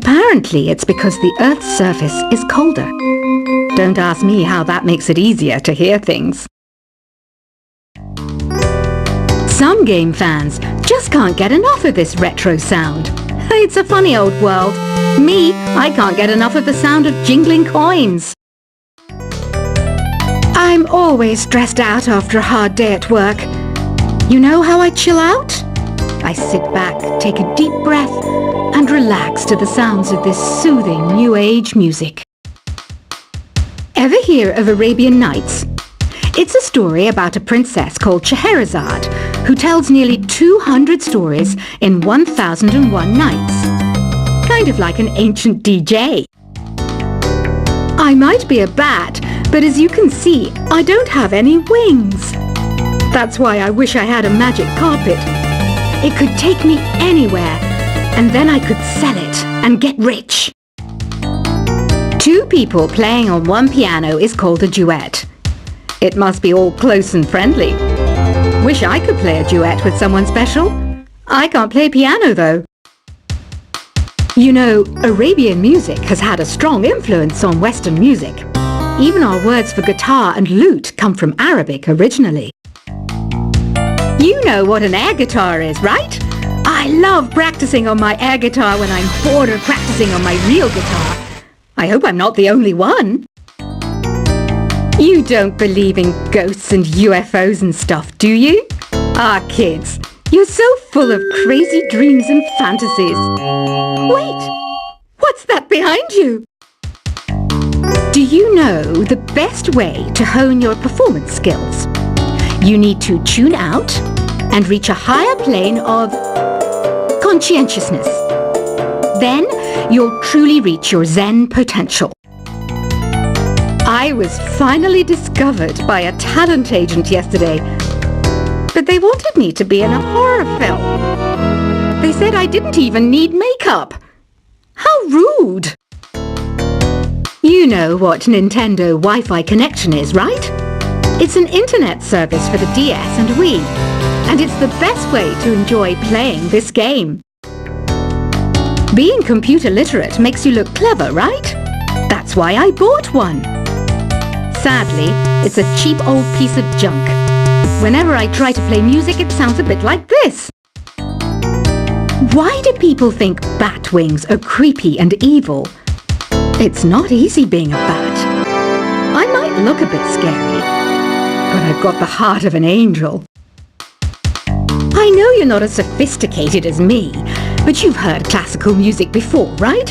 Apparently, it's because the Earth's surface is colder. Don't ask me how that makes it easier to hear things. Some game fans just can't get enough of this retro sound. It's a funny old world. Me, I can't get enough of the sound of jingling coins. I'm always stressed out after a hard day at work. You know how I chill out? I sit back, take a deep breath, and relax to the sounds of this soothing New Age music. Ever hear of Arabian Nights? It's a story about a princess called Scheherazade, who tells nearly 200 stories in 1001 nights. Kind of like an ancient DJ. I might be a bat, but as you can see, I don't have any wings. That's why I wish I had a magic carpet. It could take me anywhere, and then I could sell it and get rich. Two people playing on one piano is called a duet. It must be all close and friendly. Wish I could play a duet with someone special. I can't play piano though. You know, Arabian music has had a strong influence on Western music. Even our words for guitar and lute come from Arabic originally. You know what an air guitar is, right? I love practicing on my air guitar when I'm bored of practicing on my real guitar. I hope I'm not the only one. You don't believe in ghosts and UFOs and stuff, do you? Ah, kids, you're so full of crazy dreams and fantasies. Wait, what's that behind you? Do you know the best way to hone your performance skills? You need to tune out and reach a higher plane of conscientiousness. Then you'll truly reach your Zen potential. I was finally discovered by a talent agent yesterday, but they wanted me to be in a horror film. They said I didn't even need makeup. How rude! You know what Nintendo Wi-Fi connection is, right? It's an internet service for the DS and Wii, and it's the best way to enjoy playing this game. Being computer literate makes you look clever, right? That's why I bought one. Sadly, it's a cheap old piece of junk. Whenever I try to play music, it sounds a bit like this. Why do people think bat wings are creepy and evil? It's not easy being a bat. I might look a bit scary, but I've got the heart of an angel. I know you're not as sophisticated as me, but you've heard classical music before, right?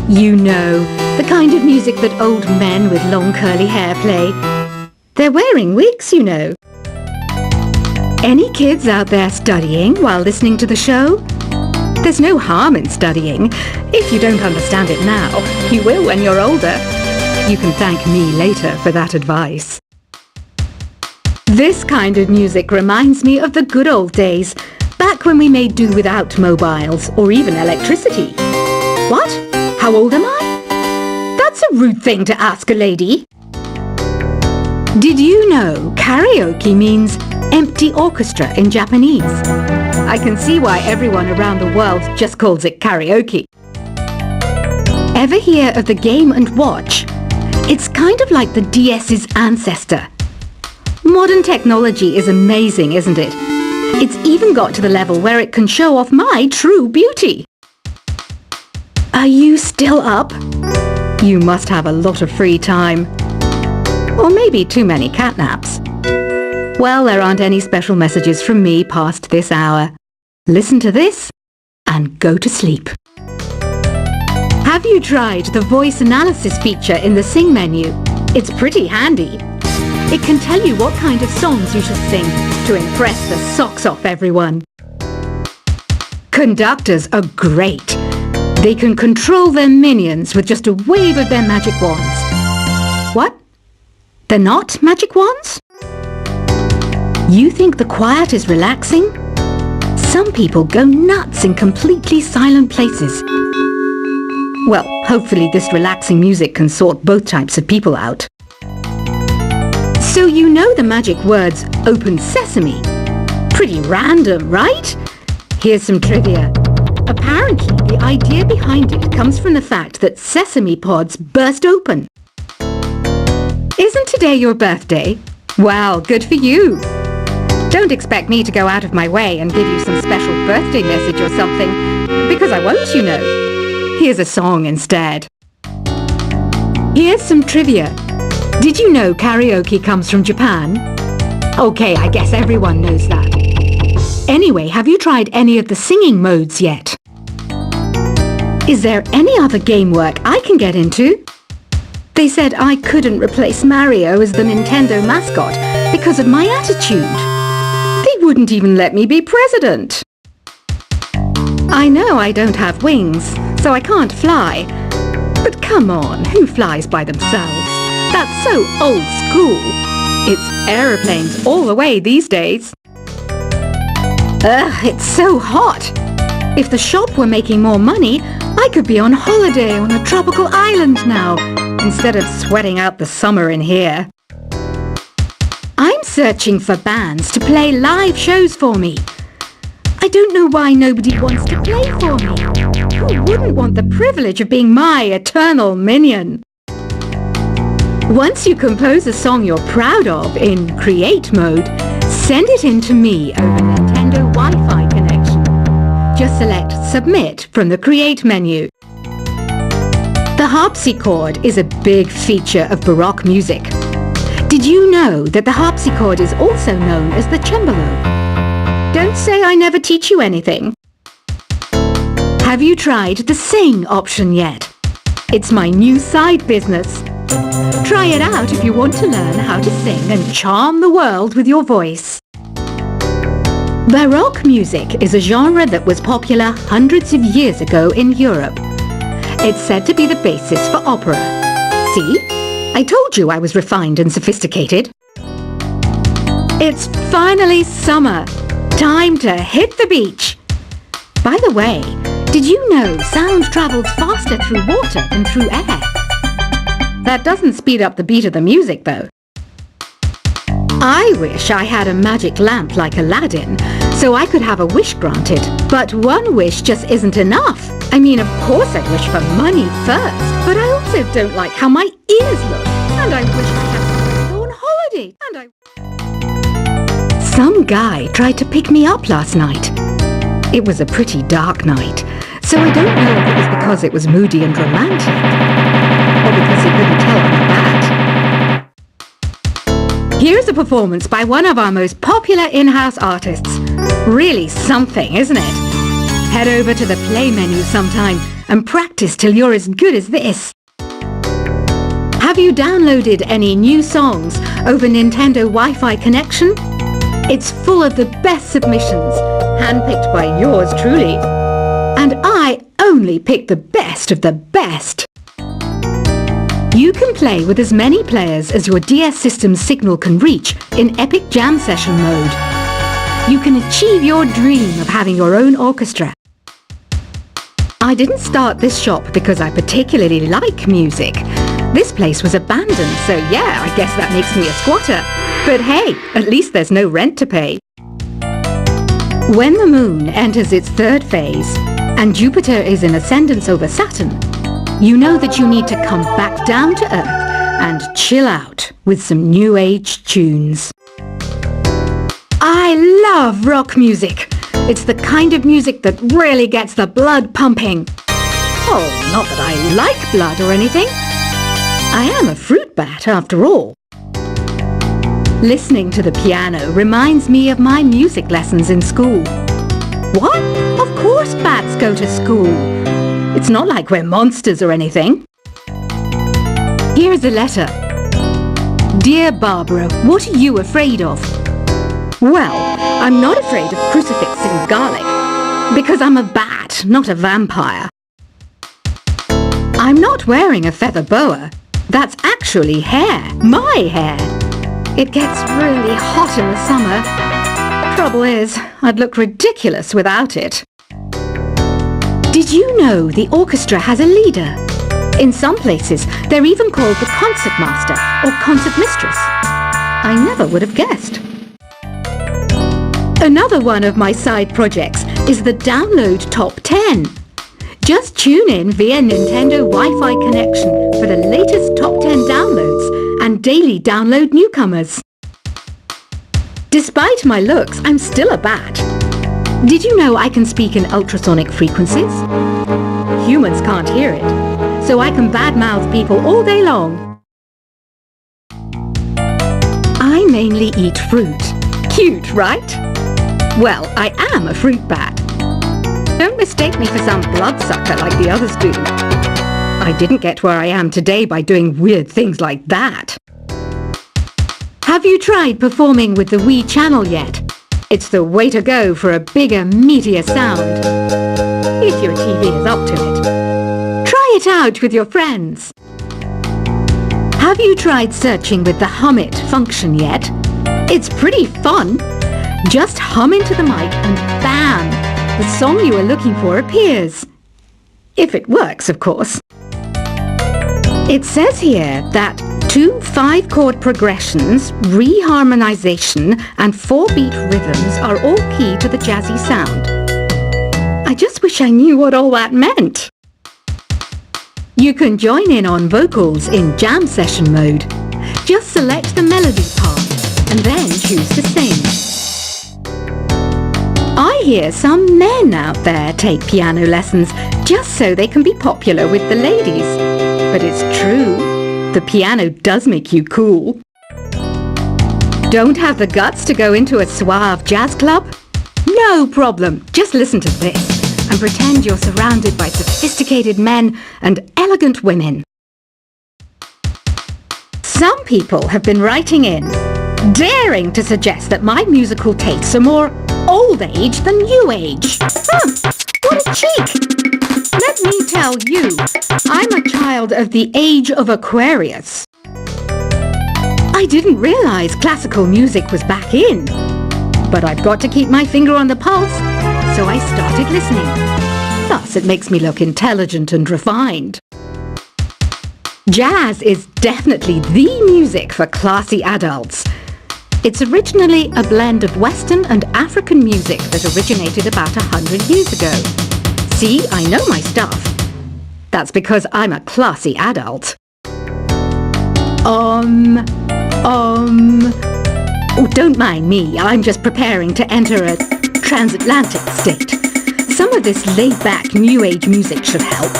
You know, the kind of music that old men with long curly hair play. They're wearing wigs, you know. Any kids out there studying while listening to the show? There's no harm in studying. If you don't understand it now, you will when you're older. You can thank me later for that advice. This kind of music reminds me of the good old days, back when we made do without mobiles or even electricity. What? How old am I? That's a rude thing to ask a lady. Did you know karaoke means empty orchestra in Japanese? I can see why everyone around the world just calls it karaoke. Ever hear of the Game & Watch? It's kind of like the DS's ancestor. Modern technology is amazing, isn't it? It's even got to the level where it can show off my true beauty. Are you still up? You must have a lot of free time. Or maybe too many catnaps. Well, there aren't any special messages from me past this hour. Listen to this and go to sleep. Have you tried the voice analysis feature in the Sing menu? It's pretty handy. It can tell you what kind of songs you should sing to impress the socks off everyone. Conductors are great. They can control their minions with just a wave of their magic wands. What? They're not magic wands? You think the quiet is relaxing? Some people go nuts in completely silent places. Well, hopefully this relaxing music can sort both types of people out. So you know the magic words open sesame. Pretty random, right? Here's some trivia. Apparently, The idea behind it comes from the fact that sesame pods burst open. Isn't today your birthday? Well, good for you. Don't expect me to go out of my way and give you some special birthday message or something, because I won't, you know. Here's a song instead. Here's some trivia. Did you know karaoke comes from Japan? Okay, I guess everyone knows that. Anyway, have you tried any of the singing modes yet? Is there any other game work I can get into? They said I couldn't replace Mario as the Nintendo mascot because of my attitude. They wouldn't even let me be president. I know I don't have wings, so I can't fly. But come on, who flies by themselves? That's so old school. It's aeroplanes all the way these days. Ugh, it's so hot. If the shop were making more money, I could be on holiday on a tropical island now, instead of sweating out the summer in here. I'm searching for bands to play live shows for me. I don't know why nobody wants to play for me. Who wouldn't want the privilege of being my eternal minion? Once you compose a song you're proud of in Create mode, send it in to me over Nintendo Wi-Fi connection. Just select Submit from the Create menu. The harpsichord is a big feature of Baroque music. Did you know that the harpsichord is also known as the cembalo? Don't say I never teach you anything. Have you tried the Sing option yet? It's my new side business. Try it out if you want to learn how to sing and charm the world with your voice. Baroque music is a genre that was popular hundreds of years ago in Europe. It's said to be the basis for opera. See? I told you I was refined and sophisticated. It's finally summer. Time to hit the beach. By the way, did you know sound travels faster through water than through air? That doesn't speed up the beat of the music, though. I wish I had a magic lamp like Aladdin, so I could have a wish granted. But one wish just isn't enough. I mean, of course I'd wish for money first, but I also don't like how my ears look. And I wish I had somewhere to go on holiday. Some guy tried to pick me up last night. It was a pretty dark night, so I don't know if it was because it was moody and romantic, or because he couldn't tell I'm a bat. Here's a performance by one of our most popular in-house artists. Really something, isn't it? Head over to the play menu sometime and practice till you're as good as this. Have you downloaded any new songs over Nintendo Wi-Fi connection? It's full of the best submissions, handpicked by yours truly. And I only pick the best of the best. You can play with as many players as your DS system's signal can reach in Epic Jam Session mode. You can achieve your dream of having your own orchestra. I didn't start this shop because I particularly like music. This place was abandoned, so yeah, I guess that makes me a squatter. But hey, at least there's no rent to pay. When the moon enters its third phase, and Jupiter is in ascendance over Saturn, you know that you need to come back down to Earth and chill out with some new age tunes. I love rock music. It's the kind of music that really gets the blood pumping. Oh, not that I like blood or anything. I am a fruit bat after all. Listening to the piano reminds me of my music lessons in school. What? Of course bats go to school. It's not like we're monsters or anything. Here's a letter. Dear Barbara, what are you afraid of? Well, I'm not afraid of crucifix and garlic, because I'm a bat, not a vampire. I'm not wearing a feather boa. That's actually hair, my hair. It gets really hot in the summer. Trouble is, I'd look ridiculous without it. Did you know the orchestra has a leader? In some places, they're even called the concertmaster or concertmistress. I never would have guessed. Another one of my side projects is the Download Top 10. Just tune in via Nintendo Wi-Fi connection for the latest top 10 downloads and daily download newcomers. Despite my looks, I'm still a bat. Did you know I can speak in ultrasonic frequencies? Humans can't hear it, so I can badmouth people all day long. I mainly eat fruit. Cute, right? Well, I am a fruit bat. Don't mistake me for some bloodsucker like the others do. I didn't get where I am today by doing weird things like that. Have you tried performing with the Wii channel yet? It's the way to go for a bigger, meatier sound. If your TV is up to it. Try it out with your friends. Have you tried searching with the Hum It function yet? It's pretty fun. Just hum into the mic and bam! The song you are looking for appears. If it works, of course. It says here that 2 5-chord progressions, reharmonization, and 4-beat rhythms are all key to the jazzy sound. I just wish I knew what all that meant. You can join in on vocals in jam session mode. Just select the melody part and then choose to sing. I hear some men out there take piano lessons just so they can be popular with the ladies. But it's true, the piano does make you cool. Don't have the guts to go into a suave jazz club? No problem, just listen to this and pretend you're surrounded by sophisticated men and elegant women. Some people have been writing in, daring to suggest that my musical tastes are more old age than new age. What a cheek! Let me tell you, I'm a child of the age of Aquarius. I didn't realize classical music was back in. But I've got to keep my finger on the pulse, so I started listening. Thus, it makes me look intelligent and refined. Jazz is definitely the music for classy adults. It's originally a blend of Western and African music that originated about 100 years ago. See, I know my stuff. That's because I'm a classy adult. Oh, don't mind me. I'm just preparing to enter a transatlantic state. Some of this laid-back New Age music should help.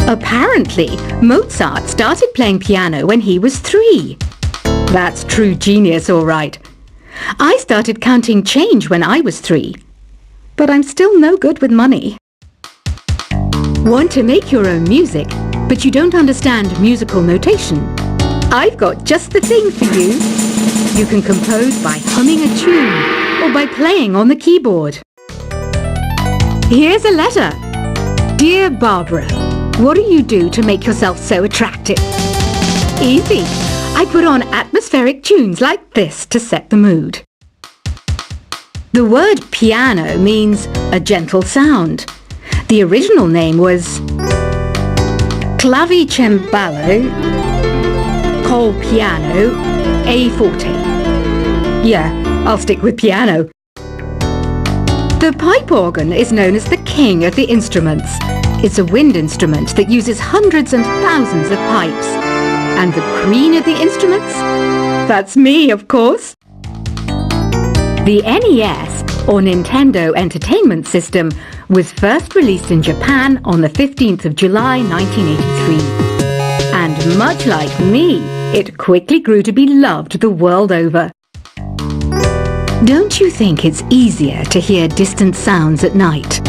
Apparently, Mozart started playing piano when he was 3. That's true genius, all right. I started counting change when I was 3. But I'm still no good with money. Want to make your own music, but you don't understand musical notation? I've got just the thing for you. You can compose by humming a tune or by playing on the keyboard. Here's a letter. Dear Barbara, what do you do to make yourself so attractive? Easy. I put on atmospheric tunes like this to set the mood. The word piano means a gentle sound. The original name was clavicembalo col piano A forte. Yeah, I'll stick with piano. The pipe organ is known as the king of the instruments. It's a wind instrument that uses hundreds and thousands of pipes. And the queen of the instruments? That's me, of course. The NES, or Nintendo Entertainment System, was first released in Japan on the 15th of July 1983. And much like me, it quickly grew to be loved the world over. Don't you think it's easier to hear distant sounds at night?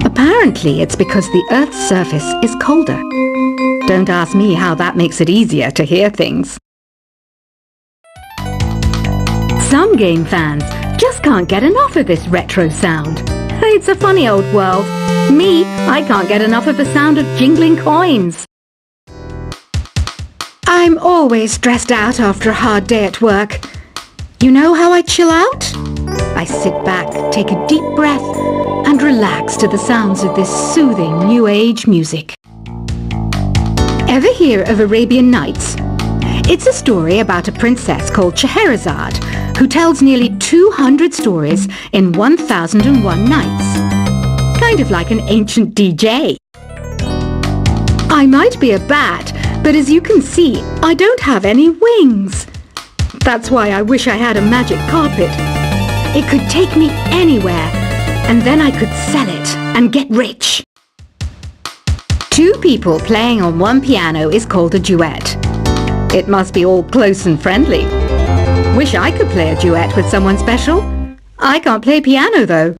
Apparently, it's because the Earth's surface is colder. Don't ask me how that makes it easier to hear things. Some game fans just can't get enough of this retro sound. It's a funny old world. Me, I can't get enough of the sound of jingling coins. I'm always stressed out after a hard day at work. You know how I chill out? I sit back, take a deep breath, and relax to the sounds of this soothing New Age music. Ever hear of Arabian Nights? It's a story about a princess called Scheherazade, who tells nearly 200 stories in 1001 nights. kind of like an ancient DJ. I might be a bat, but as you can see, I don't have any wings. That's why I wish I had a magic carpet. It could take me anywhere, and then I could sell it and get rich. Two people playing on one piano is called a duet. It must be all close and friendly. Wish I could play a duet with someone special. I can't play piano though.